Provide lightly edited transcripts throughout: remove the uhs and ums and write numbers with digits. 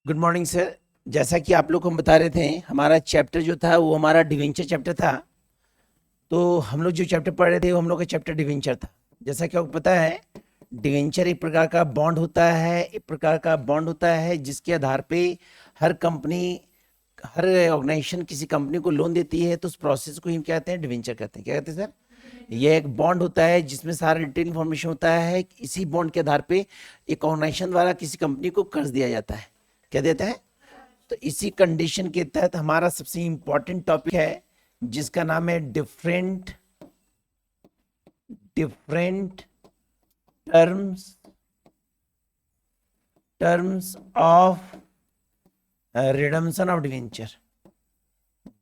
Good morning sir. जैसा कि आप लोग को हम बता रहे थे, हमारा चैप्टर जो था वो हमारा डिवेंचर चैप्टर था। तो हम लोग जो चैप्टर पढ़ रहे थे वो हम लोग का चैप्टर डिवेंचर था। जैसा कि आपको पता है, डिवेंचर एक प्रकार का बॉन्ड होता है, जिसके आधार पे हर कंपनी, हर ऑर्गेनाइजेशन किसी कंपनी को लोन देती है, तो उस प्रोसेस को हम क्या कहते हैं, डिवेंचर कहते हैं। क्या कहते हैं सर? ये एक बॉन्ड होता है जिसमें सारा डिटेल इन्फॉर्मेशन होता है। इसी बॉन्ड के आधार पे एक ऑर्गेनाइजेशन द्वारा किसी कंपनी को कर्ज दिया जाता है। क्या देता है? तो इसी कंडीशन के तहत हमारा सबसे इंपॉर्टेंट टॉपिक है जिसका नाम है different different terms terms of redemption of debenture.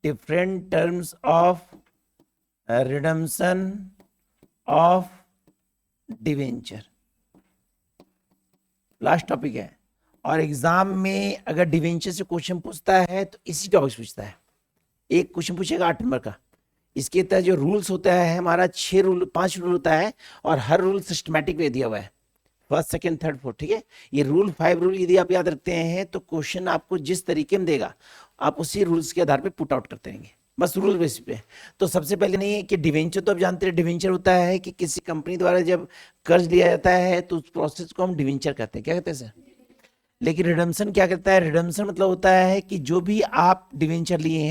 Different terms of redemption of debenture last topic है। और एग्जाम में अगर डिवेंचर से क्वेश्चन पूछता है तो इसी टॉपिक से पूछता है। एक क्वेश्चन पूछेगा 8 नंबर का। इसके तहत जो रूल्स होता है हमारा 5 रूल होता है, और हर रूल सिस्टमैटिक वे दिया हुआ है, फर्स्ट सेकंड थर्ड फोर्थ। ठीक है, ये रूल 5 रूल यदि आप याद रखते हैं तो क्वेश्चन आपको जिस तरीके में देगा आप उसी रूल्स के आधार पे पुट आउट करते रहेंगे, बस रूल बेसिस पे। तो सबसे पहले नहीं है कि डिवेंचर, तो आप जानते हैं डिवेंचर होता है कि किसी कंपनी द्वारा जब कर्ज लिया जाता है तो उस प्रोसेस को हम डिवेंचर कहते हैं। क्या कहते हैं सर? लेकिन रिडम्पशन क्या करता है? रिडम्पशन मतलब होता है कि जो भी आप डिवेंचर लिए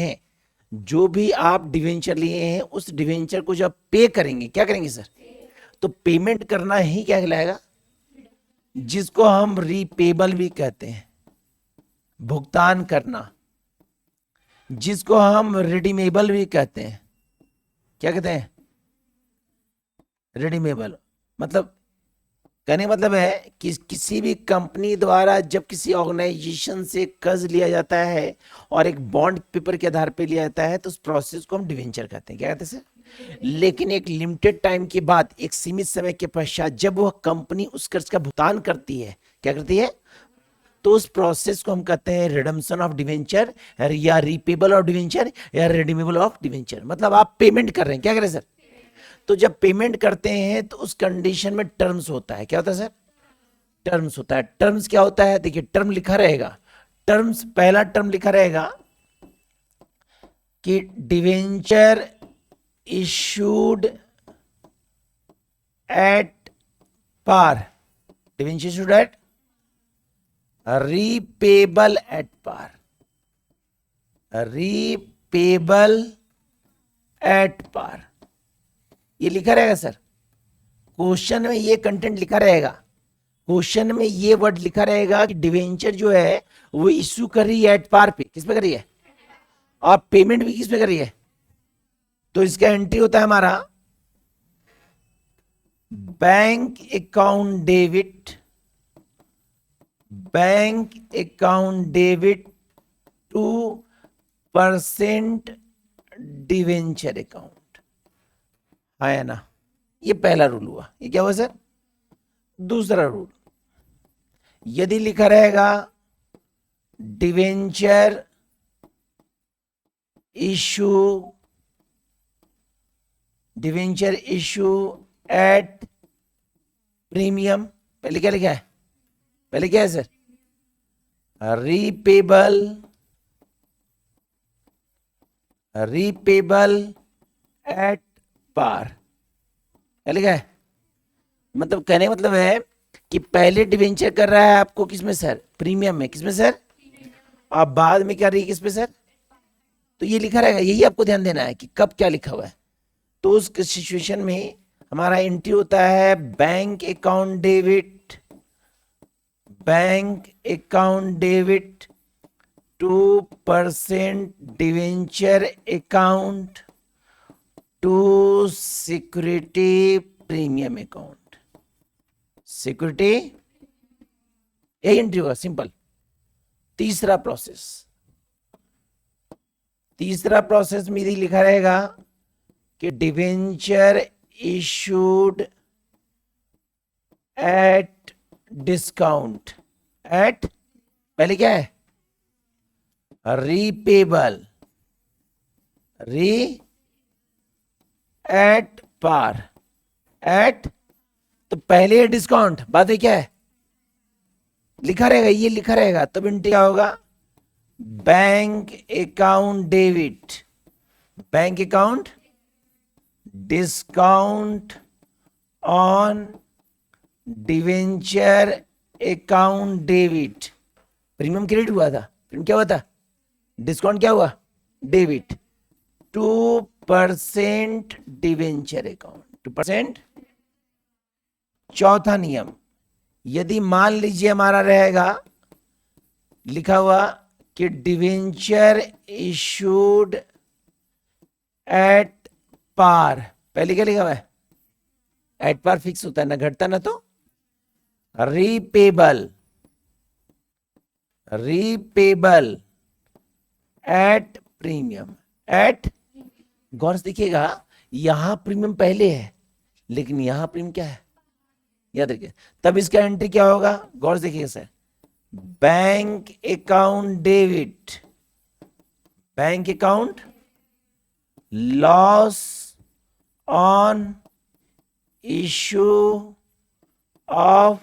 हैं उस डिवेंचर को जब पे करेंगे, क्या करेंगे सर? तो पेमेंट करना ही क्या कहलाएगा? जिसको हम रीपेबल भी कहते हैं, भुगतान करना, जिसको हम रिडीमेबल भी कहते हैं। क्या कहते हैं? रिडीमेबल। मतलब कहने का मतलब है कि किसी भी कंपनी द्वारा जब किसी ऑर्गेनाइजेशन से कर्ज लिया जाता है और एक बॉन्ड पेपर के आधार पे लिया जाता है तो उस प्रोसेस को हम डिवेंचर कहते हैं। क्या कहते हैं सर? लेकिन एक लिमिटेड टाइम के बाद, एक सीमित समय के पश्चात, जब वह कंपनी उस कर्ज का भुगतान करती है, क्या करती है, तो उस प्रोसेस को हम कहते हैं रिडम्पशन ऑफ डिवेंचर, या रीपेबल ऑफ डिवेंचर, या रिडीमेबल ऑफ डिवेंचर। मतलब आप पेमेंट कर रहे हैं, क्या कर रहे हैं सर? तो जब पेमेंट करते हैं तो उस कंडीशन में टर्म्स होता है। क्या होता है सर? टर्म्स होता है। टर्म्स क्या होता है? देखिए, टर्म लिखा रहेगा। टर्म्स, पहला टर्म लिखा रहेगा कि debenture issued at par, debenture issued at repayable at par, repayable at par. ये लिखा रहेगा सर, क्वेश्चन में ये कंटेंट लिखा रहेगा, क्वेश्चन में ये वर्ड लिखा रहेगा कि डिवेंचर जो है वो इश्यू कर रही है एट पार पे। किस पे कर रही है? और पेमेंट भी किस पे कर रही है? तो इसका एंट्री होता है हमारा bank account debit, bank account debit two percent debenture account. है ना? ये पहला रूल हुआ। ये क्या हुआ सर? दूसरा रूल, यदि लिखा रहेगा डिवेंचर इशू एट प्रीमियम, पहले क्या लिखा है? पहले क्या है सर? रीपेबल एट पार। क्या लिखा है? मतलब कहने का मतलब है कि पहले डिवेंचर कर रहा है आपको किसमें सर? प्रीमियम में। किसमें सर? और बाद में क्या रही किस पे सर? तो ये लिखा रहेगा, यही आपको ध्यान देना है कि कब क्या लिखा हुआ है। तो उस सिचुएशन में हमारा एंट्री होता है bank account debit, bank account debit two percent debenture account to security premium account. Security, यही एंट्री होगा, सिंपल। तीसरा प्रोसेस में यदि लिखा रहेगा कि debenture issued at discount at, पहले क्या है? रीपेबल, एट पार, एट, तो पहले है डिस्काउंट, बाद में क्या है? लिखा रहेगा, ये लिखा रहेगा, तब एंट्री क्या होगा, bank account debit, bank account discount on debenture account debit. Premium credit हुआ था, प्रीमियम क्या हुआ था, डिस्काउंट क्या हुआ, डेबिट, 2% डिवेंचर अकाउंट, 2%। चौथा नियम, यदि मान लीजिए हमारा रहेगा लिखा हुआ कि डिवेंचर इशूड एट पार, पहले क्या लिखा हुआ है, एट पार फिक्स होता है ना, घटता ना, तो repayable, repayable at premium, at, गौर से देखिएगा, यहां प्रीमियम पहले है लेकिन यहां प्रीमियम क्या है, याद रखिए, तब इसका एंट्री क्या होगा, गौर से देखिएगा sir, bank account debit, bank account loss on issue of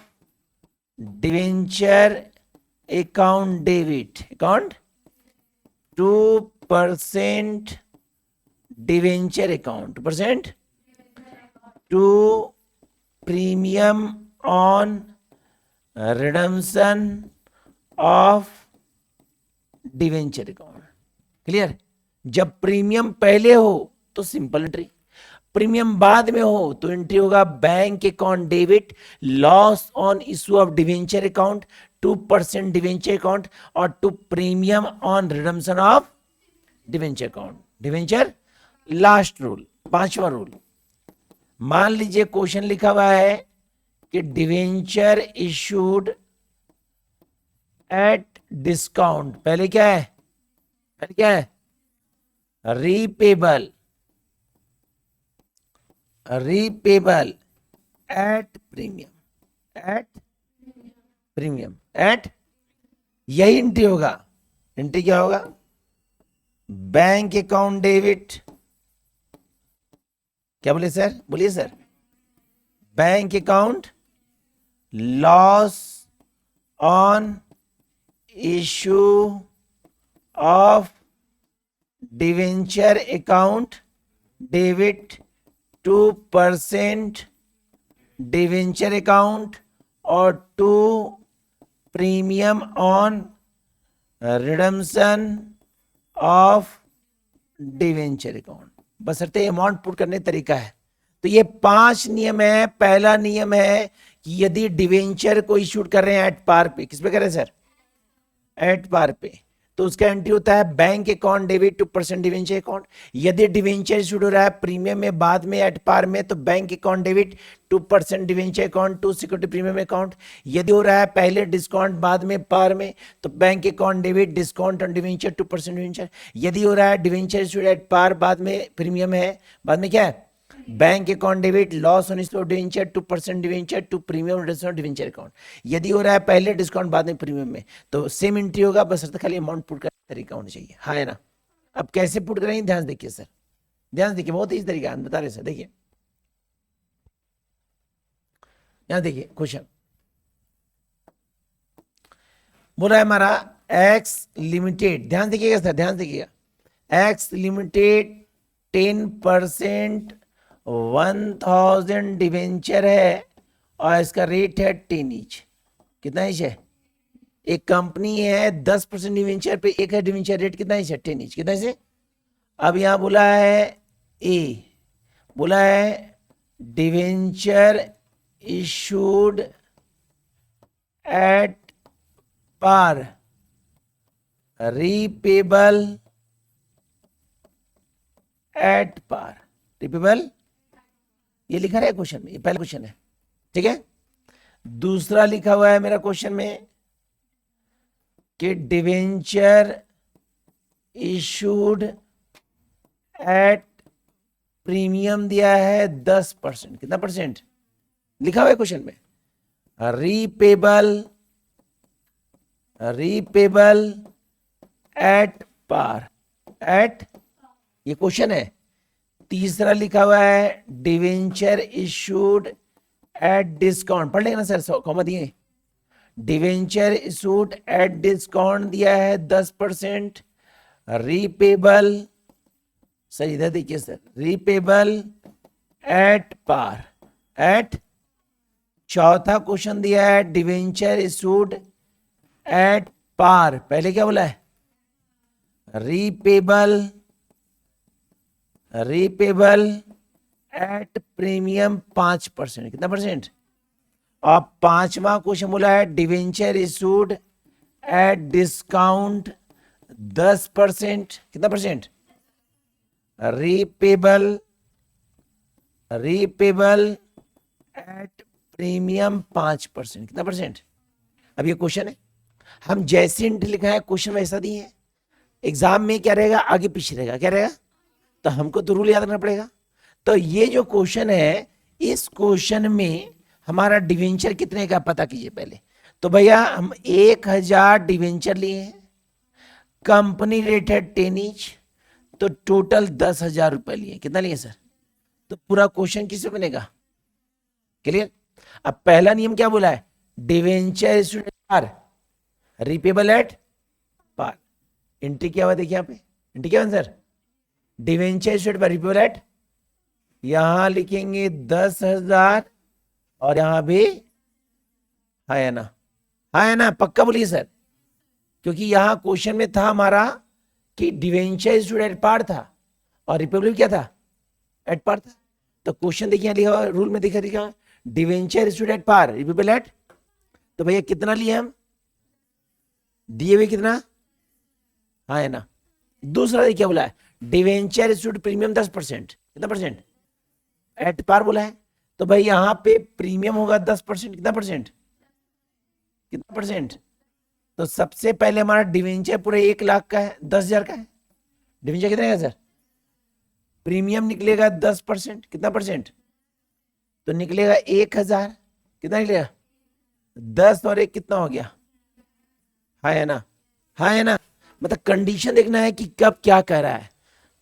debenture account debit, account 2% debenture account, 2% to premium on redemption of debenture account. Clear, जब प्रीमियम पहले हो तो सिंपल एंट्री, प्रीमियम बाद में हो तो एंट्री होगा bank account debit, loss on issue of debenture account, 2% debenture account, और to premium on redemption of debenture account, debenture. Last rule, पांचवा रूल, मान लीजिए क्वेश्चन लिखा हुआ है कि डिवेंचर इशूड एट डिस्काउंट, पहले क्या है, पहले क्या है, repayable, repayable at premium, at premium, at, यही एंट्री होगा, एंट्री क्या होगा, बैंक अकाउंट डेबिट, क्या बोले सर, बोलिए sir, bank account loss on issue of debenture account debit, 2% debenture account, और 2 premium on redemption of debenture account, बशर्ते amount put करने तरीका है। तो ये 5 नियम है। पहला नियम है कि यदि डिवेंचर को इशूड कर रहे हैं एट पार पे, किस पे कर रहे हैं सर, एट पार पे, तो उसका एंट्री होता है bank account debit 2% debenture account. यदि डिवेंचर इशूड हो रहा है प्रीमियम में बाद में एट पार में, तो bank account debit 2% debenture account to security premium account. यदि हो रहा है पहले डिस्काउंट बाद में पार में, तो bank account debit discount on debenture 2% debenture. यदि हो रहा है डिवेंचर इशूड एट पार बाद में प्रीमियम है, बाद में क्या है, bank account debit loss on issue of debenture 2% debenture to premium redemption of debenture account. यदि हो रहा है पहले डिस्काउंट बाद में प्रीमियम में, तो सेम एंट्री होगा, बस खाली अमाउंट पुट का तरीका होना चाहिए, हाँ है ना। अब कैसे पुट करेंगे ध्यान देखिए सर, ध्यान देखिए, बहुत ही तरीका हम बता रहे सर। देखिए यहां देखिए क्वेश्चन बोल रहा है हमारा एक्स लिमिटेड, ध्यान देखिएगा सर, ध्यान देखिएगा, एक्स लिमिटेड 10% 1000 डिवेंचर है और इसका रेट है 10 ईच। कितना ईच है, एक कंपनी है 10% डिवेंचर पे, एक है डिवेंचर, रेट कितना ईच है, 10 ईच, कितना से। अब यहां बोला है ए, बोला है debenture issued at par, repayable at par, repayable, ये लिखा है क्वेश्चन में, ये पहला क्वेश्चन है, ठीक है। दूसरा लिखा हुआ है मेरा क्वेश्चन में कि डिवेंचर इशूड एट प्रीमियम दिया है 10%, कितना परसेंट लिखा हुआ है क्वेश्चन में, repayable, repayable at par, at, ये क्वेश्चन है। तीसरा लिखा हुआ है डिवेंचर इशूड एट डिस्काउंट, पढ़ लेंगे ना सर, कॉमा दिए, डिवेंचर इशूड एट डिस्काउंट दिया है 10%, रीपेबल, सर इधर देखिए sir, repayable at par, at, चौथा क्वेश्चन दिया है डिवेंचर इशूड एट पार, पहले क्या बोला है, रीपेबल, रीपेबल एट प्रीमियम 5%, कितना परसेंट, और पांचवा क्वेश्चन बोला है डिवेंचर इशूड एट डिस्काउंट 10%, कितना percent, repayable, repayable at premium 5%, कितना परसेंट। अब ये क्वेश्चन है, हम जैसे इंट लिखा है क्वेश्चन वैसा दिए है, एग्जाम में क्या रहेगा, आगे पीछे रहेगा, क्या रहेगा, तो हमको तो रूल याद रखना पड़ेगा। तो ये जो क्वेश्चन है, इस क्वेश्चन में हमारा डिवेंचर कितने का पता कीजिए पहले। तो भैया हम 1000 डिवेंचर लिए हैं, कंपनी रेट है 10 ईच, तो टोटल 10,000 रुपए लिए, कितना लिए सर, तो पूरा क्वेश्चन किससे बनेगा, क्लियर। अब पहला नियम क्या बोला है, debenture issued at par, repayable at par, entry क्या हुआ देखिए यहाँ पे, एंट्री क्या sir, debenture issued by repayable at, यहां लिखेंगे 10,000 और यहां भी, है ना, है ना, पक्का बोलिए सर, क्योंकि यहां क्वेश्चन में था हमारा कि डिवेंचर इशूड एट पार था और रिपब्लिक क्या था, एट पार था। तो क्वेश्चन देखिए लिखा हुआ रूल में दिखा debenture issued at par, republic at, तो भैया कितना लिए हम, दिए हुए कितना, है ना। दूसरा देखिए बोला है डिवेंचर इशूड प्रीमियम 10%, कितना परसेंट, एट पार बोला है, तो भाई यहां पे प्रीमियम होगा 10%, कितना परसेंट, कितना परसेंट, तो सबसे पहले हमारा डिवेंचर पूरे 1 लाख का है, 10,000 का है, डिवेंचर कितने का सर, प्रीमियम निकलेगा 10%, कितना परसेंट, तो निकलेगा 1,000, कितना निकलेगा, 10 और 1 कितना हो गया, है ना, है ना। मतलब कंडीशन देखना है कि कब क्या कह रहा है,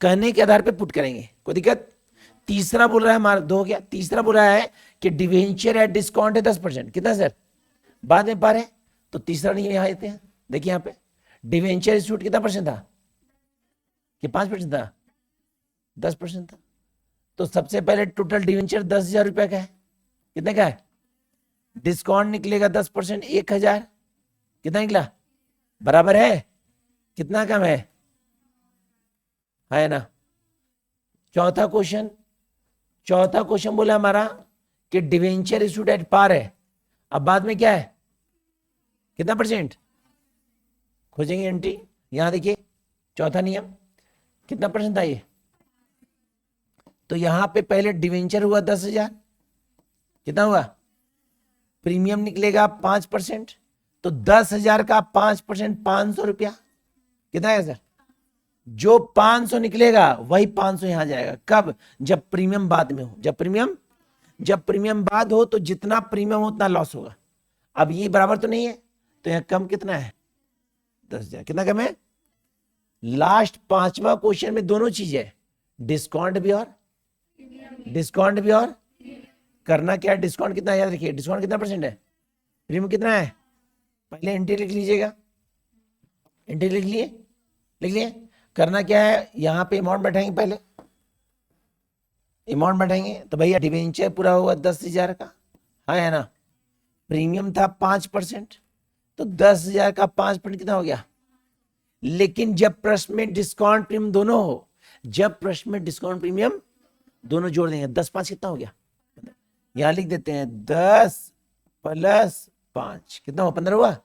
कहने के आधार पे पुट करेंगे, कोई दिक्कत। तीसरा बोल रहा है हमारा 2 हो गया, तीसरा बोल रहा है कि डिवेंचर एट डिस्काउंट है 10%, कितना सर, बाद में पार है, तो तीसरा नहीं यहां आते हैं, देखिए यहाँ पे डिवेंचर इशूड कितना परसेंट था, कि 5% था, 10% था, तो सबसे पहले टोटल डिवेंचर 10,000 रुपए का है, कितने का है, डिस्काउंट निकलेगा 10%, 1,000, कितना निकला, बराबर है, कितना कम है ना। चौथा क्वेश्चन, चौथा क्वेश्चन बोला हमारा कि डिवेंचर इशूड एट पार है, अब बाद में क्या है, कितना परसेंट, खोजेंगे एंट्री, यहां देखिए चौथा नियम कितना परसेंट था ये, तो यहां पे पहले डिवेंचर हुआ 10,000, कितना हुआ, प्रीमियम निकलेगा 5%, तो 10,000 का 5% 500 रुपया, कितना है सर, जो 500 निकलेगा वही 500 यहां जाएगा, कब, जब प्रीमियम बाद में हो, जब प्रीमियम बाद हो तो जितना प्रीमियम हो उतना लॉस होगा। अब ये बराबर तो नहीं है, तो यहां कम कितना है, 10,000, कितना कम है। लास्ट पांचवा क्वेश्चन में दोनों चीजें है, डिस्काउंट भी और करना क्या है, डिस्काउंट कितना, याद रखिए डिस्काउंट कितना परसेंट है, प्रीमियम कितना है, पहले एंट्री लिख लीजिएगा, एंट्री लिख लिए, करना क्या है, यहां पे अमाउंट बैठाएंगे, पहले अमाउंट बैठाएंगे, तो भैया डिवेंचर पूरा हुआ 10,000 का, है ना, प्रीमियम था 5%, तो 10,000 का 5% कितना हो गया, लेकिन जब प्रश्न में डिस्काउंट प्रीमियम दोनों हो, जब प्रश्न में डिस्काउंट प्रीमियम दोनों जोड़ देंगे, 10 5 कितना हो गया, यहां लिख देते हैं 10 + 5 कितना हुआ, 15 हुआ,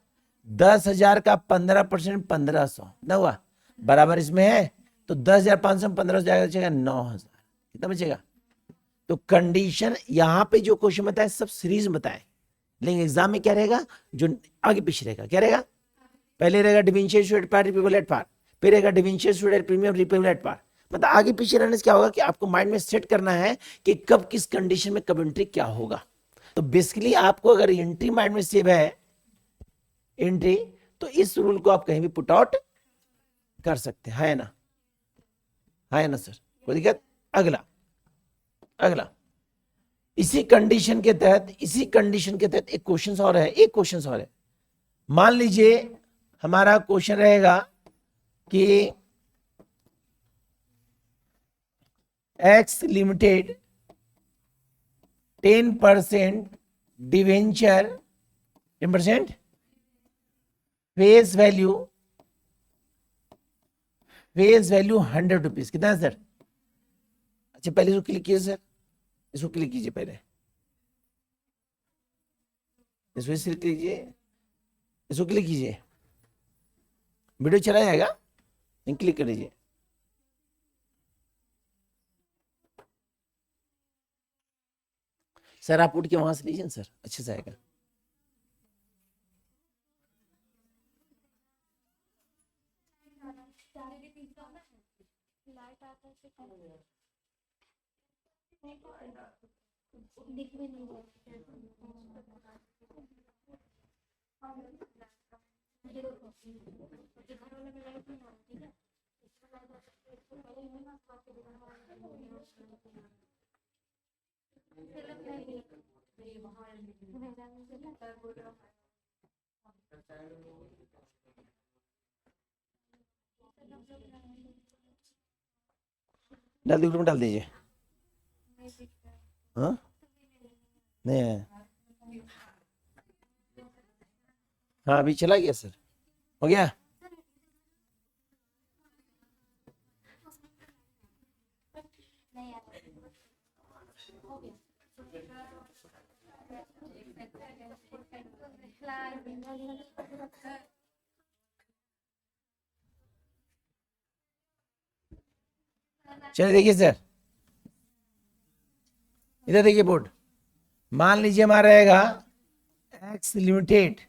10,000 का 15% 1,500 कितना हुआ, बराबर इसमें है, तो 10,500 में 1,500 जाएगा, बचेगा 9,000, कितना बचेगा। तो कंडीशन यहां पे जो क्वेश्चन बताए सब सीरीज में बताए, लेकिन एग्जाम में क्या रहेगा, जो आगे पीछे रहेगा, क्या रहेगा, पहले रहेगा debenture issued at par, repayable at par, फिर रहेगा debenture issued at premium, repayable at par. मतलब आगे पीछे रहने से क्या होगा कि आपको माइंड में सेट करना है कि कब किस कंडीशन में कब एंट्री क्या होगा। तो बेसिकली आपको अगर एंट्री माइंड में सेव है एंट्री, तो इस रूल को आप कहीं भी पुट आउट कर सकते हैं, है ना, है ना सर, कोई दिक्कत। अगला इसी कंडीशन के तहत एक क्वेश्चन और है, मान लीजिए हमारा क्वेश्चन रहेगा कि x limited 10% debenture 10% face value 100 rupees. कितना है सर? अच्छा पहले इसको क्लिक कीजिए सर, इसको क्लिक कीजिए, पहले इसको क्लिक कीजिए, इसको क्लिक कीजिए, वीडियो चला जाएगा, क्लिक कर लीजिए। सर आप उठ के वहां से लीजिए सर, अच्छे से आएगा। डाल दीजिए, ग्रुप में डाल दीजिए। हाँ नहीं है। हाँ अभी चला गया सर, हो गया। चलिए देखिए सर, इधर देखिए बोर्ड। मान लीजिए हमारा रहेगा x limited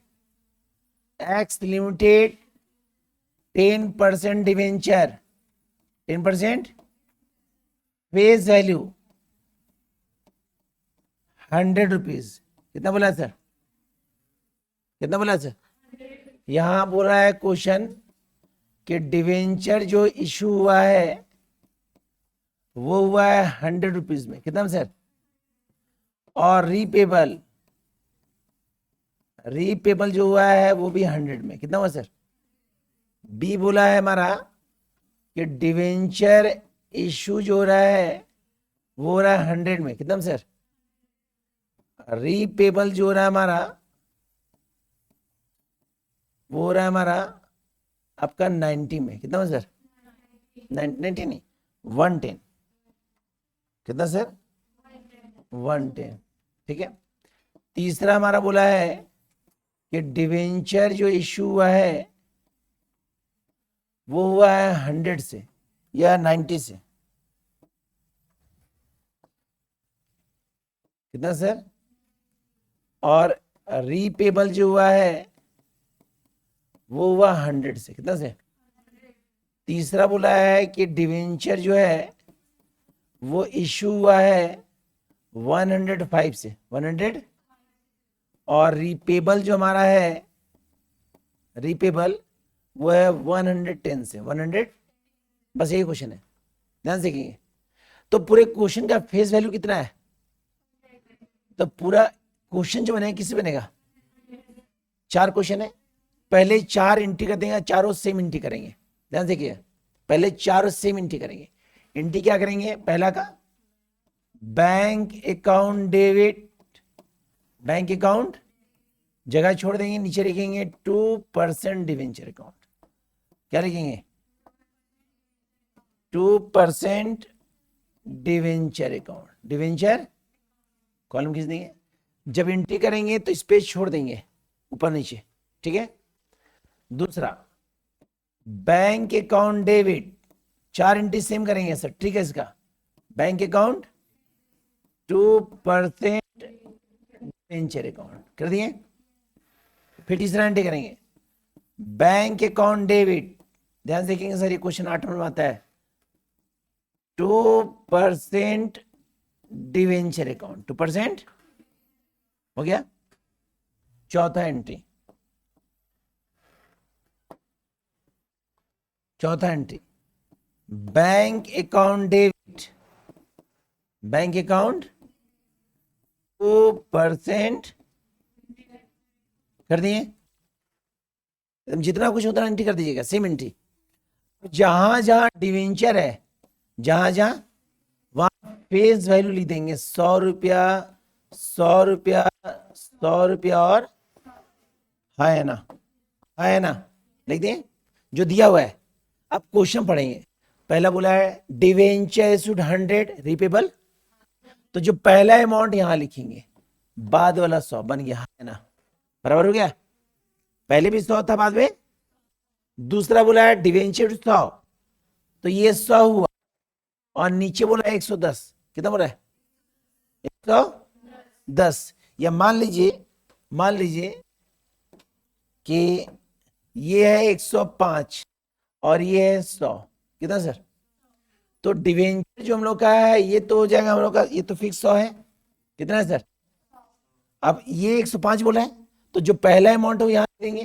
10% debenture 10% face value 100 rupees. कितना बोला सर? कितना बोला सर? यहां बोल रहा है क्वेश्चन कि डिवेंचर जो इशू हुआ है वो हुआ है 100 रुपीज में। कितना सर? और रीपेबल जो हुआ है वो भी 100 में। कितना हुआ सर? बी बोला है हमारा कि डिवेंचर इशू जो हो रहा है वो हो रहा है 100 में। कितना सर? रीपेबल जो हो रहा है हमारा वो हो रहा है हमारा आपका 90 में। कितना सर? 90 नहीं, 110। कितना सर? 110। ठीक है। तीसरा हमारा बोला है कि डिवेंचर जो इशू हुआ है वो हुआ है 100 से या 90 से। कितना सर? और रीपेबल जो हुआ है वो हुआ 100 से। कितना से? तीसरा बोला है कि डिवेंचर जो है वो इशू हुआ है 105 से 100, और रीपेबल जो हमारा है रीपेबल वो है 110 से 100। बस यही क्वेश्चन है, ध्यान से देखिए। तो पूरे क्वेश्चन का फेस वैल्यू कितना है? तो पूरा क्वेश्चन जो बनेगा किससे बनेगा? 4 क्वेश्चन है, पहले 4 एंट्री कर देंगे, चारों सेम एंट्री करेंगे। ध्यान से देखिए, पहले चारों सेम एंट्री करेंगे। एंट्री क्या करेंगे? पहला का bank account debit, bank account जगह छोड़ देंगे, नीचे लिखेंगे 2% डिवेंचर अकाउंट। क्या लिखेंगे? 2% डिवेंचर अकाउंट, डिवेंचर कॉलम खींच देंगे। जब एंट्री करेंगे तो स्पेस छोड़ देंगे ऊपर नीचे। ठीक है। दूसरा bank account debit, 4 entry same करेंगे सर। ठीक है। इसका बैंक अकाउंट 2% डिवेंचर अकाउंट कर दिए। फिर तीसरा एंट्री करेंगे बैंक अकाउंट डेबिट, ध्यान से देखेंगे सर ये क्वेश्चन 8 में आता है, 2% डिवेंचर अकाउंट 2%। हो गया। चौथा entry bank account debit, bank account 2% कर दिए। जितना कुछ उतना एंट्री कर दीजिएगा, सेम एंट्री। जहां जहां डिवेंचर है, जहां जहां, वहां फेस वैल्यू लिख देंगे, 100 रुपया, 100 रुपया, 100 रुपया, और है ना, है ना, लिख दें जो दिया हुआ है। अब क्वेश्चन पढ़ेंगे। पहला बोला है डिवेंचर शुड 100 रिपेबल, तो जो पहला अमाउंट यहां लिखेंगे, बाद वाला 100 बन गया, है ना, बराबर हो गया। पहले भी 100 था, बाद में दूसरा बोला है डिवेंचर 100, तो ये 100 हुआ, और नीचे बोला है 110, कितना बोला है 110। या मान लीजिए कि ये है 105 और ये है 100, कितना सर? तो डिवेंचर जो हम लोग का है ये तो हो जाएगा हम लोग का, ये तो फिक्स 100 है, कितना है सर? अब ये 105 बोला है, तो जो पहला अमाउंट हो यहां देंगे,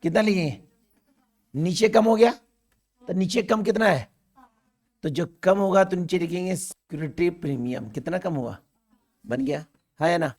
कितना लिखेंगे? नीचे कम हो गया, तो नीचे कम कितना है? तो जो कम होगा तो नीचे लिखेंगे सिक्योरिटी प्रीमियम, कितना कम हुआ, बन गया, है ना।